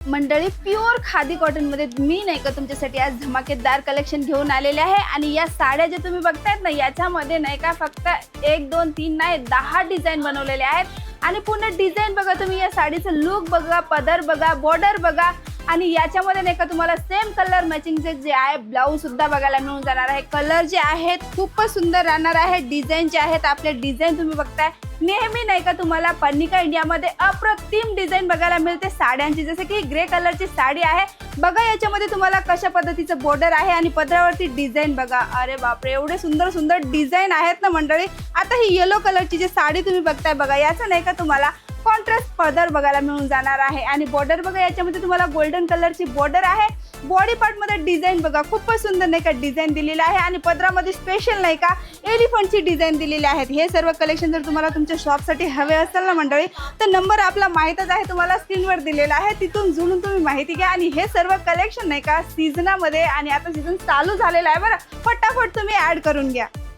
मंडळी, pure khadi cotton मध्ये मी नाही का तुमच्यासाठी आज धमाकेदार कलेक्शन घेऊन आलेले आहे। आणि या साड्या जे तुम्ही बघतायत ना, याच्यामध्ये नाही का फक्त 1 2 3 नाही 10 डिझाईन बनवलेले आहेत। आणि पूर्ण डिझाईन बघा तुम्ही, या साडीचं लुक बघा, पदर बघा, बॉर्डर बघा। आणि याच्यामध्ये नाही का तुम्हाला सेम कलर मॅचिंगचे जे आहे ब्लाऊज सुद्धा बघायला मिळून जाणार आहे। कलर जे आहेत खूपच सुंदर राहणार आहे। डिझाईन जे आहेत आपले डिझाईन तुम्ही बघताय, नेहमी नाही का तुम्हाला पर्निका इंडियामध्ये अप्रतिम डिझाईन बघायला मिळते साड्यांची। जसे की ग्रे कलरची साडी आहे बघा, याच्यामध्ये तुम्हाला कशा पद्धतीचं बॉर्डर आहे आणि पदरावरती डिझाईन बघा। अरे बापरे, एवढे सुंदर सुंदर डिझाईन आहेत ना मंडळी। आता ही येलो कलरची जी साडी तुम्ही बघताय बघा, याचं नाही का तुम्हाला कॉन्ट्रास्ट पदर बघायला मिळून जाणार आहे। आणि बॉर्डर बघा, याच्यामध्ये तुम्हाला गोल्डन कलरची बॉर्डर आहे। बॉडी पार्ट मध्ये डिझाईन बघा, खूपच सुंदर नाही का डिझाईन दिलेला आहे। आणि पदरामध्ये स्पेशल नाही का एलिफंटची डिझाईन दिलेली आहेत। हे सर्व कलेक्शन जर तुम्हाला तुमच्या शॉपसाठी हवे असेल ना मंडळी, तर नंबर आपला माहीतच आहे, तुम्हाला स्क्रीनवर दिलेला आहे, तिथून जुळून तुम्ही माहिती घ्या। आणि हे सर्व कलेक्शन नाही का सीझनामध्ये, आणि आता सीझन चालू झालेला आहे बरं, फटाफट तुम्ही ऍड करून घ्या।